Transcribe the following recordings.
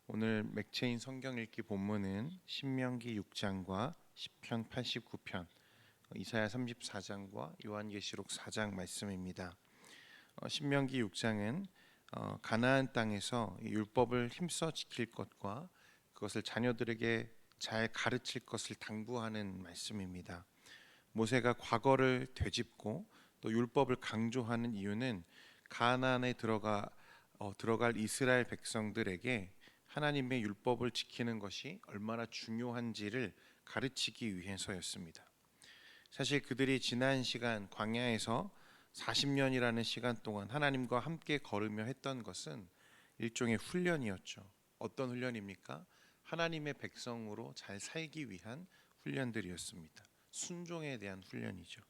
오늘 맥체인 성경 읽기 본문은 신명기 6장과 시편 89편, 이사야 34장과 요한계시록 4장 말씀입니다. 신명기 6장은 가나안 땅에서 율법을 힘써 지킬 것과 그것을 자녀들에게 잘 가르칠 것을 당부하는 말씀입니다. 모세가 과거를 되짚고 또 율법을 강조하는 이유는 가나안에 들어갈 이스라엘 백성들에게 하나님의 율법을 지키는 것이 얼마나 중요한지를 가르치기 위해서였습니다. 사실 그들이 지난 시간 광야에서 40년이라는 시간 동안 하나님과 함께 걸으며 했던 것은 일종의 훈련이었죠. 어떤 훈련입니까? 하나님의 백성으로 잘 살기 위한 훈련들이었습니다. 순종에 대한 훈련이죠.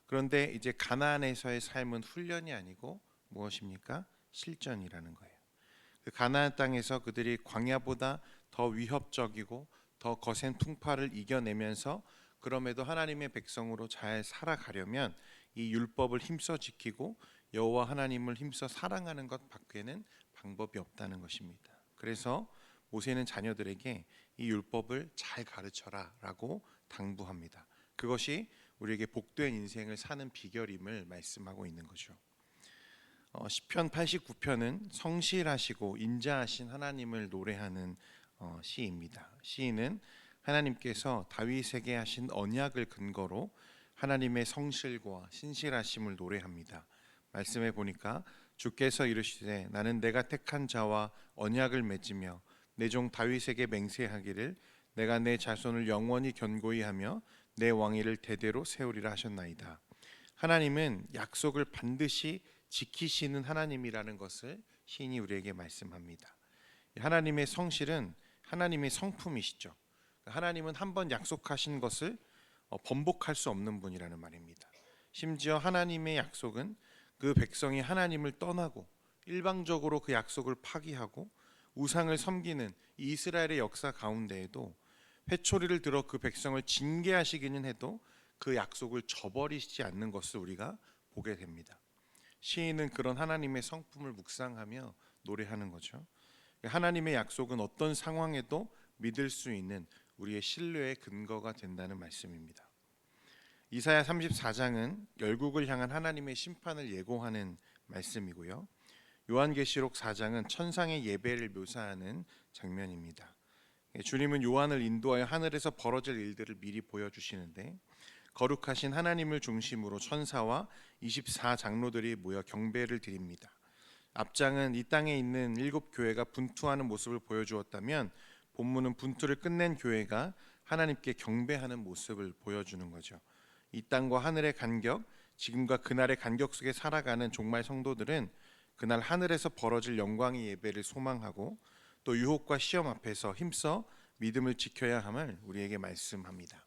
그런데 이제 가나안에서의 삶은 훈련이 아니고 무엇입니까? 실전이라는 거예요. 그 가나안 땅에서 그들이 광야보다 더 위협적이고 더 거센 풍파를 이겨내면서 그럼에도 하나님의 백성으로 잘 살아가려면 이 율법을 힘써 지키고 여호와 하나님을 힘써 사랑하는 것 밖에는 방법이 없다는 것입니다. 그래서 모세는 자녀들에게 이 율법을 잘 가르쳐라라고 당부합니다. 그것이 우리에게 복된 인생을 사는 비결임을 말씀하고 있는 거죠. 시편 89편은 성실하시고 인자하신 하나님을 노래하는 시입니다. 시인은 하나님께서 다윗에게 하신 언약을 근거로 하나님의 성실과 신실하심을 노래합니다. 말씀해 보니까 주께서 이르시되 나는 내가 택한 자와 언약을 맺으며 내 종 다윗에게 맹세하기를 내가 내 자손을 영원히 견고히 하며 내 왕위를 대대로 세우리라 하셨나이다. 하나님은 약속을 반드시 지키시는 하나님이라는 것을 시인이 우리에게 말씀합니다. 하나님의 성실은 하나님의 성품이시죠. 하나님은 한번 약속하신 것을 번복할 수 없는 분이라는 말입니다. 심지어 하나님의 약속은 그 백성이 하나님을 떠나고 일방적으로 그 약속을 파기하고 우상을 섬기는 이스라엘의 역사 가운데에도 회초리를 들어 그 백성을 징계하시기는 해도 그 약속을 저버리시지 않는 것을 우리가 보게 됩니다. 시인은 그런 하나님의 성품을 묵상하며 노래하는 거죠. 하나님의 약속은 어떤 상황에도 믿을 수 있는 우리의 신뢰의 근거가 된다는 말씀입니다. 이사야 34장은 열국을 향한 하나님의 심판을 예고하는 말씀이고요. 요한계시록 4장은 천상의 예배를 묘사하는 장면입니다. 주님은 요한을 인도하여 하늘에서 벌어질 일들을 미리 보여주시는데 거룩하신 하나님을 중심으로 천사와 24장로들이 모여 경배를 드립니다. 앞장은 이 땅에 있는 7교회가 분투하는 모습을 보여주었다면 본문은 분투를 끝낸 교회가 하나님께 경배하는 모습을 보여주는 거죠. 이 땅과 하늘의 간격, 지금과 그날의 간격 속에 살아가는 종말 성도들은 그날 하늘에서 벌어질 영광의 예배를 소망하고 또 유혹과 시험 앞에서 힘써 믿음을 지켜야 함을 우리에게 말씀합니다.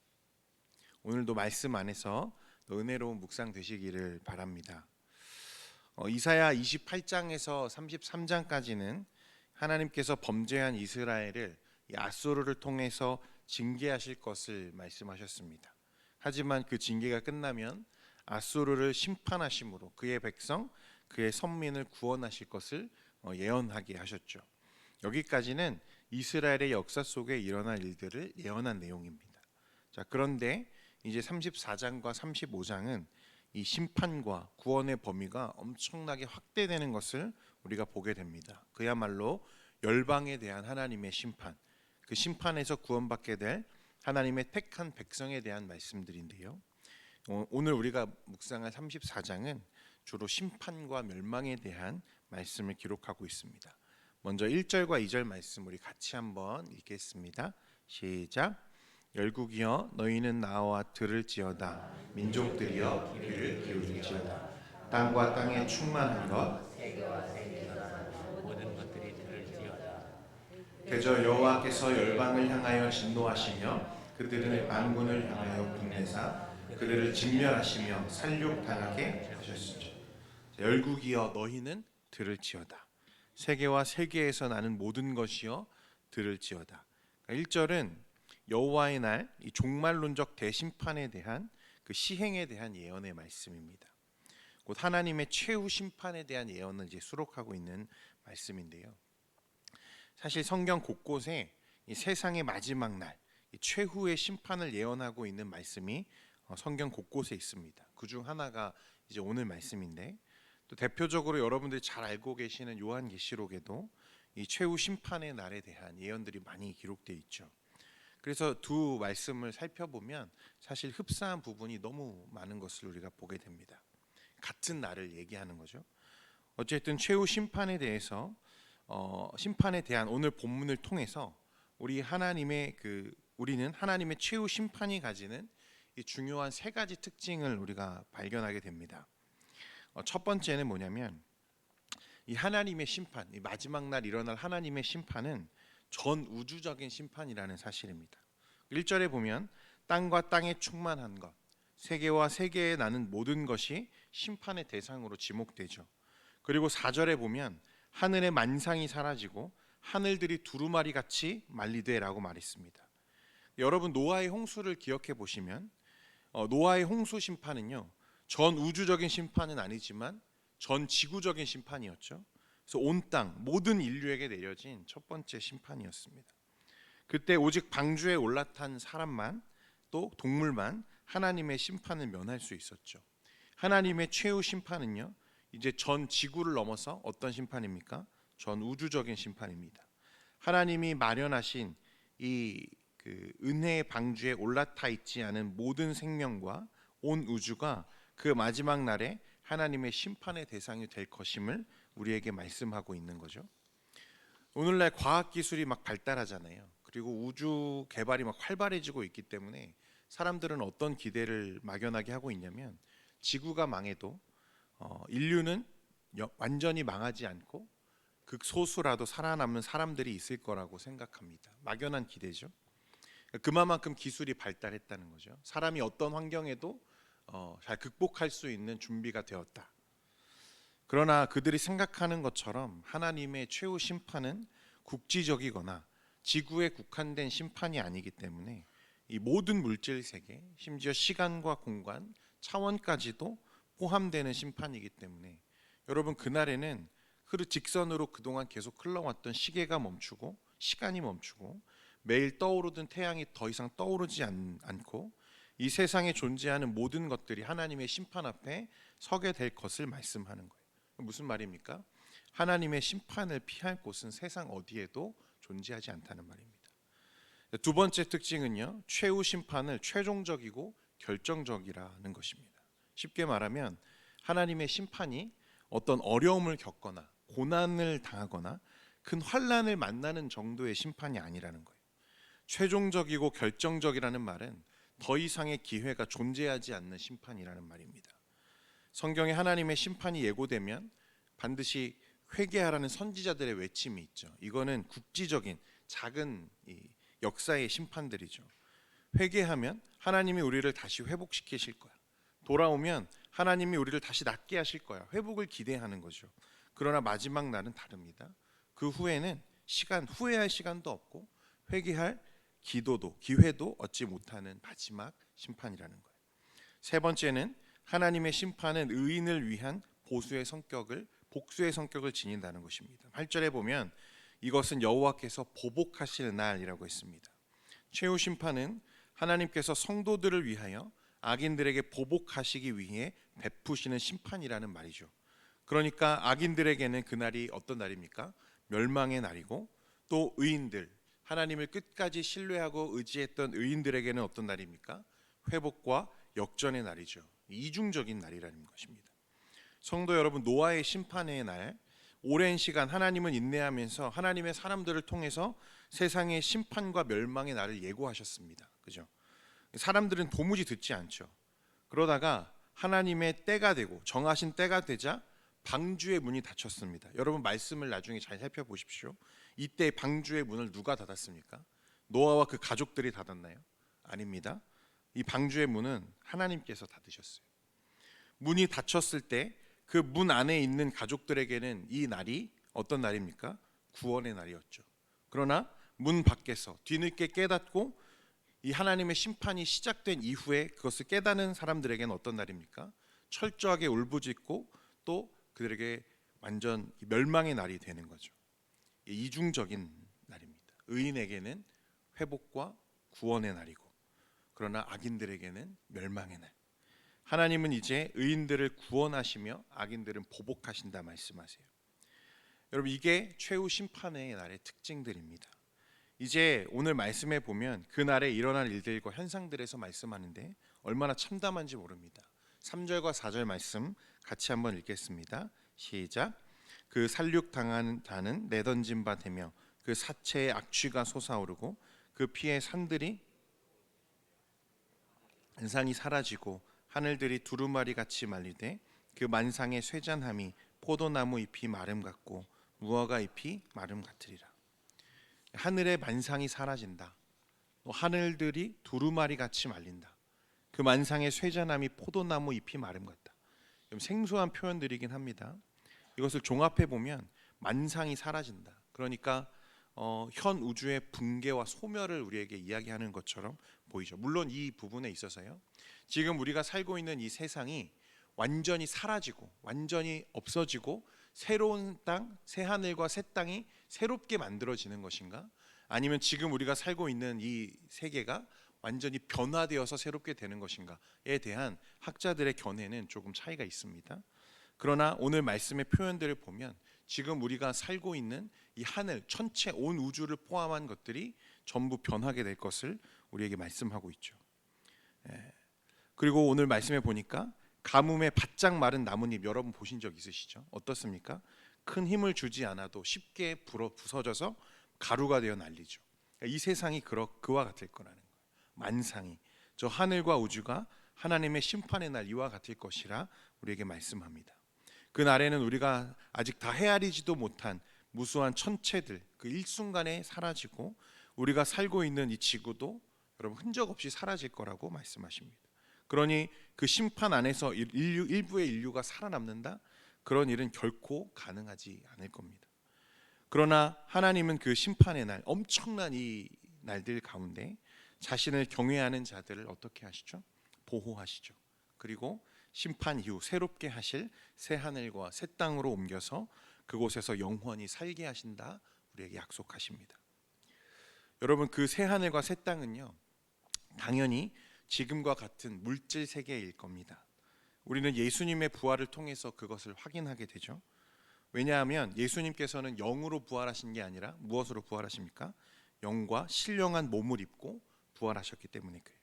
오늘도 말씀 안에서 은혜로운 묵상 되시기를 바랍니다. 이사야 28장에서 33장까지는 하나님께서 범죄한 이스라엘을 아수르를 통해서 징계하실 것을 말씀하셨습니다. 하지만 그 징계가 끝나면 아수르를 심판하심으로 그의 백성, 그의 선민을 구원하실 것을 예언하게 하셨죠. 여기까지는 이스라엘의 역사 속에 일어날 일들을 예언한 내용입니다. 자, 그런데 이제 34장과 35장은 이 심판과 구원의 범위가 엄청나게 확대되는 것을 우리가 보게 됩니다. 그야말로 열방에 대한 하나님의 심판, 그 심판에서 구원받게 될 하나님의 택한 백성에 대한 말씀들인데요. 오늘 우리가 묵상할 34장은 주로 심판과 멸망에 대한 말씀을 기록하고 있습니다. 먼저 1절과 2절 말씀 우리 같이 한번 읽겠습니다. 시작. 열국이여 너희는 나와 들을지어다. 민족들이여 귀를 기울일지어다. 땅과 땅에 충만한 것 모든 것들이 들을지어다. 대저 여호와께서 열방을 향하여 진노하시며 그들의 만군을 향하여 분내사 그들을 진멸하시며 살육당하게 하셨으니 열국이여 너희는 들을지어다. 세계와 세계에서 나는 모든 것이여 들을지어다. 1절은 여호와의 날, 이 종말론적 대심판에 대한 그 시행에 대한 예언의 말씀입니다. 곧 하나님의 최후 심판에 대한 예언을 이제 수록하고 있는 말씀인데요. 사실 성경 곳곳에 이 세상의 마지막 날, 이 최후의 심판을 예언하고 있는 말씀이 성경 곳곳에 있습니다. 그 중 하나가 이제 오늘 말씀인데, 또 대표적으로 여러분들이 잘 알고 계시는 요한계시록에도 이 최후 심판의 날에 대한 예언들이 많이 기록되어 있죠. 그래서 두 말씀을 살펴보면 사실 흡사한 부분이 너무 많은 것을 우리가 보게 됩니다. 같은 날을 얘기하는 거죠. 어쨌든 최후 심판에 대해서 심판에 대한 오늘 본문을 통해서 우리는 하나님의 최후 심판이 가지는 이 중요한 세 가지 특징을 우리가 발견하게 됩니다. 첫 번째는 뭐냐면 이 하나님의 심판, 이 마지막 날 일어날 하나님의 심판은 전 우주적인 심판이라는 사실입니다. 1절에 보면 땅과 땅에 충만한 것, 세계와 세계에 나는 모든 것이 심판의 대상으로 지목되죠. 그리고 4절에 보면 하늘의 만상이 사라지고 하늘들이 두루마리 같이 말리되라고 말했습니다. 여러분 노아의 홍수를 기억해 보시면 노아의 홍수 심판은요, 전 우주적인 심판은 아니지만 전 지구적인 심판이었죠. 그래서 온 땅 모든 인류에게 내려진 첫 번째 심판이었습니다. 그때 오직 방주에 올라탄 사람만 또 동물만 하나님의 심판을 면할 수 있었죠. 하나님의 최후 심판은요, 이제 전 지구를 넘어서 어떤 심판입니까? 전 우주적인 심판입니다. 하나님이 마련하신 이 은혜의 방주에 올라타 있지 않은 모든 생명과 온 우주가 그 마지막 날에 하나님의 심판의 대상이 될 것임을 우리에게 말씀하고 있는 거죠. 오늘날 과학 기술이 막 발달하잖아요. 그리고 우주 개발이 막 활발해지고 있기 때문에 사람들은 어떤 기대를 막연하게 하고 있냐면 지구가 망해도 인류는 완전히 망하지 않고 극소수라도 살아남는 사람들이 있을 거라고 생각합니다. 막연한 기대죠. 그만큼 기술이 발달했다는 거죠. 사람이 어떤 환경에도 잘 극복할 수 있는 준비가 되었다. 그러나 그들이 생각하는 것처럼 하나님의 최후 심판은 국지적이거나 지구에 국한된 심판이 아니기 때문에 이 모든 물질 세계, 심지어 시간과 공간, 차원까지도 포함되는 심판이기 때문에 여러분 그날에는 직선으로 그동안 계속 흘러왔던 시계가 멈추고 시간이 멈추고 매일 떠오르던 태양이 더 이상 떠오르지 않고 이 세상에 존재하는 모든 것들이 하나님의 심판 앞에 서게 될 것을 말씀하는 거예요. 무슨 말입니까? 하나님의 심판을 피할 곳은 세상 어디에도 존재하지 않다는 말입니다. 두 번째 특징은요, 최후 심판을 최종적이고 결정적이라는 것입니다. 쉽게 말하면 하나님의 심판이 어떤 어려움을 겪거나 고난을 당하거나 큰 환난을 만나는 정도의 심판이 아니라는 거예요. 최종적이고 결정적이라는 말은 더 이상의 기회가 존재하지 않는 심판이라는 말입니다. 성경에 하나님의 심판이 예고되면 반드시 회개하라는 선지자들의 외침이 있죠. 이거는 국지적인 작은 역사의 심판들이죠. 회개하면 하나님이 우리를 다시 회복시키실 거야. 돌아오면 하나님이 우리를 다시 낫게 하실 거야. 회복을 기대하는 거죠. 그러나 마지막 날은 다릅니다. 그 후에는 후회할 시간도 없고 회개할 기회도 얻지 못하는 마지막 심판이라는 거예요. 세 번째는 하나님의 심판은 의인을 위한 복수의 성격을 지닌다는 것입니다. 8절에 보면 이것은 여호와께서 보복하실 날이라고 했습니다. 최후 심판은 하나님께서 성도들을 위하여 악인들에게 보복하시기 위해 베푸시는 심판이라는 말이죠. 그러니까 악인들에게는 그날이 어떤 날입니까? 멸망의 날이고, 또 의인들, 하나님을 끝까지 신뢰하고 의지했던 의인들에게는 어떤 날입니까? 회복과 역전의 날이죠. 이중적인 날이라는 것입니다. 성도 여러분, 노아의 심판의 날, 오랜 시간 하나님은 인내하면서 하나님의 사람들을 통해서 세상의 심판과 멸망의 날을 예고하셨습니다. 그죠? 사람들은 도무지 듣지 않죠. 그러다가 하나님의 때가 되고 정하신 때가 되자 방주의 문이 닫혔습니다. 여러분 말씀을 나중에 잘 살펴보십시오. 이때 방주의 문을 누가 닫았습니까? 노아와 그 가족들이 닫았나요? 아닙니다. 이 방주의 문은 하나님께서 닫으셨어요. 문이 닫혔을 때 그 문 안에 있는 가족들에게는 이 날이 어떤 날입니까? 구원의 날이었죠. 그러나 문 밖에서 뒤늦게 깨닫고 이 하나님의 심판이 시작된 이후에 그것을 깨닫는 사람들에게는 어떤 날입니까? 철저하게 울부짖고 또 그들에게 완전 멸망의 날이 되는 거죠. 이중적인 의인에게는 회복과 구원의 날이고, 그러나 악인들에게는 멸망의 날. 하나님은 이제 의인들을 구원하시며 악인들은 보복하신다 말씀하세요. 여러분, 이게 최후 심판의 날의 특징들입니다. 이제 오늘 말씀에 보면 그 날에 일어날 일들과 현상들에서 말씀하는데 얼마나 참담한지 모릅니다. 3절과 4절 말씀 같이 한번 읽겠습니다. 시작. 그 살육당한 자는 내던진 바 되며 그 사체의 악취가 솟아오르고 그 피의 산들이 만상이 사라지고 하늘들이 두루마리 같이 말리되 그 만상의 쇠잔함이 포도나무 잎이 마름 같고 무화과 잎이 마름 같으리라. 하늘의 만상이 사라진다. 또 하늘들이 두루마리 같이 말린다. 그 만상의 쇠잔함이 포도나무 잎이 마름 같다. 좀 생소한 표현들이긴 합니다. 이것을 종합해 보면 만상이 사라진다. 그러니까 현 우주의 붕괴와 소멸을 우리에게 이야기하는 것처럼 보이죠. 물론 이 부분에 있어서요, 지금 우리가 살고 있는 이 세상이 완전히 사라지고 완전히 없어지고 새로운 땅, 새 하늘과 새 땅이 새롭게 만들어지는 것인가, 아니면 지금 우리가 살고 있는 이 세계가 완전히 변화되어서 새롭게 되는 것인가에 대한 학자들의 견해는 조금 차이가 있습니다. 그러나 오늘 말씀의 표현들을 보면 지금 우리가 살고 있는 이 하늘, 천체, 온 우주를 포함한 것들이 전부 변하게 될 것을 우리에게 말씀하고 있죠. 그리고 오늘 말씀에 보니까 가뭄에 바짝 마른 나뭇잎, 여러분 보신 적 있으시죠? 어떻습니까? 큰 힘을 주지 않아도 쉽게 부서져서 가루가 되어 날리죠. 이 세상이 그와 같을 거라는 거예요. 만상이, 저 하늘과 우주가 하나님의 심판의 날 이와 같을 것이라 우리에게 말씀합니다. 그 날에는 우리가 아직 다 헤아리지도 못한 무수한 천체들 그 일순간에 사라지고 우리가 살고 있는 이 지구도 여러분 흔적 없이 사라질 거라고 말씀하십니다. 그러니 그 심판 안에서 일부의 인류가 살아남는다? 그런 일은 결코 가능하지 않을 겁니다. 그러나 하나님은 그 심판의 날, 엄청난 이 날들 가운데 자신을 경외하는 자들을 어떻게 하시죠? 보호하시죠. 그리고 심판 이후 새롭게 하실 새 하늘과 새 땅으로 옮겨서 그곳에서 영원히 살게 하신다 우리에게 약속하십니다. 여러분, 그 새 하늘과 새 땅은요, 당연히 지금과 같은 물질 세계일 겁니다. 우리는 예수님의 부활을 통해서 그것을 확인하게 되죠. 왜냐하면 예수님께서는 영으로 부활하신 게 아니라 무엇으로 부활하십니까? 영과 신령한 몸을 입고 부활하셨기 때문에 그래요.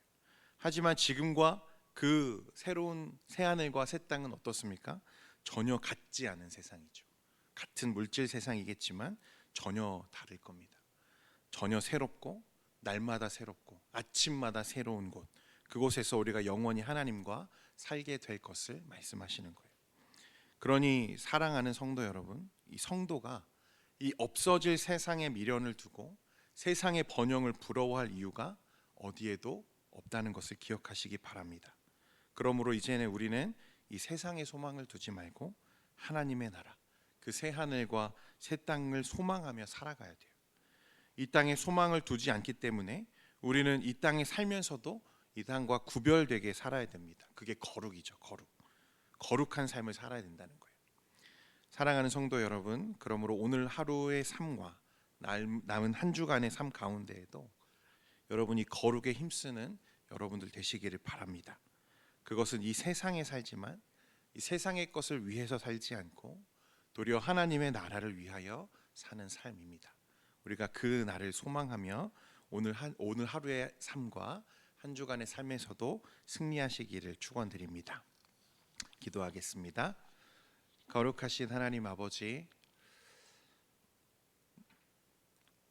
하지만 지금과 그 새로운 새하늘과 새 땅은 어떻습니까? 전혀 같지 않은 세상이죠. 같은 물질 세상이겠지만 전혀 다를 겁니다. 전혀 새롭고 날마다 새롭고 아침마다 새로운 곳, 그곳에서 우리가 영원히 하나님과 살게 될 것을 말씀하시는 거예요. 그러니 사랑하는 성도 여러분, 이 성도가 이 없어질 세상의 미련을 두고 세상의 번영을 부러워할 이유가 어디에도 없다는 것을 기억하시기 바랍니다. 그러므로 이제는 우리는 이 세상의 소망을 두지 말고 하나님의 나라, 그 새 하늘과 새 땅을 소망하며 살아가야 돼요. 이 땅에 소망을 두지 않기 때문에 우리는 이 땅에 살면서도 이 땅과 구별되게 살아야 됩니다. 그게 거룩이죠. 거룩한 삶을 살아야 된다는 거예요. 사랑하는 성도 여러분, 그러므로 오늘 하루의 삶과 남은 한 주간의 삶 가운데에도 여러분이 거룩에 힘쓰는 여러분들 되시기를 바랍니다. 그것은 이 세상에 살지만 이 세상의 것을 위해서 살지 않고 도리어 하나님의 나라를 위하여 사는 삶입니다. 우리가 그 날을 소망하며 오늘 하루의 삶과 한 주간의 삶에서도 승리하시기를 축원드립니다. 기도하겠습니다. 거룩하신 하나님 아버지,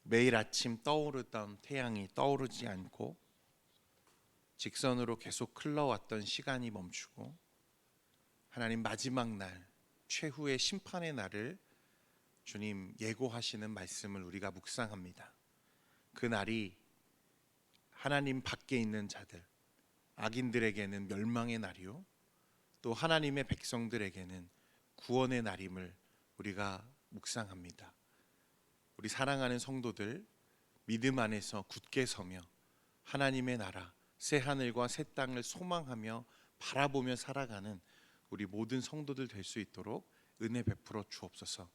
매일 아침 떠오르던 태양이 떠오르지 않고 직선으로 계속 흘러왔던 시간이 멈추고 하나님 마지막 날, 최후의 심판의 날을 주님 예고하시는 말씀을 우리가 묵상합니다. 그 날이 하나님 밖에 있는 자들, 악인들에게는 멸망의 날이요, 또 하나님의 백성들에게는 구원의 날임을 우리가 묵상합니다. 우리 사랑하는 성도들 믿음 안에서 굳게 서며 하나님의 나라, 새 하늘과 새 땅을 소망하며 바라보며 살아가는 우리 모든 성도들 될 수 있도록 은혜 베풀어 주옵소서.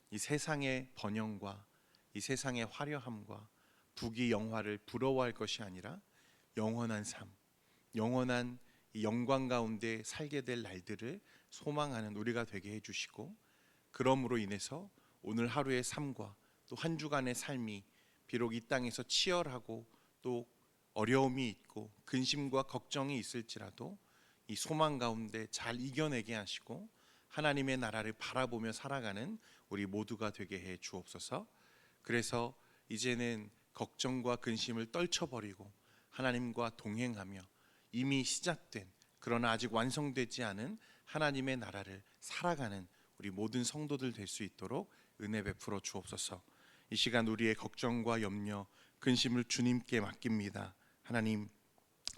이 세상의 번영과 이 세상의 화려함과 부귀영화를 부러워할 것이 아니라 영원한 삶, 영원한 이 영광 가운데 살게 될 날들을 소망하는 우리가 되게 해주시고, 그러므로 인해서 오늘 하루의 삶과 또 한 주간의 삶이 비록 이 땅에서 치열하고 또 어려움이 있고 근심과 걱정이 있을지라도 이 소망 가운데 잘 이겨내게 하시고 하나님의 나라를 바라보며 살아가는 우리 모두가 되게 해 주옵소서. 그래서 이제는 걱정과 근심을 떨쳐버리고 하나님과 동행하며 이미 시작된 그러나 아직 완성되지 않은 하나님의 나라를 살아가는 우리 모든 성도들 될 수 있도록 은혜 베풀어 주옵소서. 이 시간 우리의 걱정과 염려, 근심을 주님께 맡깁니다. 하나님,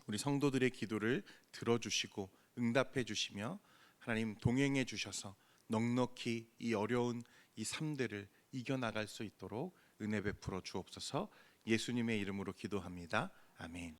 우리 성도들의 기도를 들어주시고 응답해 주시며 하나님 동행해 주셔서 넉넉히 이 어려운 이 삶들을 이겨나갈 수 있도록 은혜 베풀어 주옵소서. 예수님의 이름으로 기도합니다. 아멘.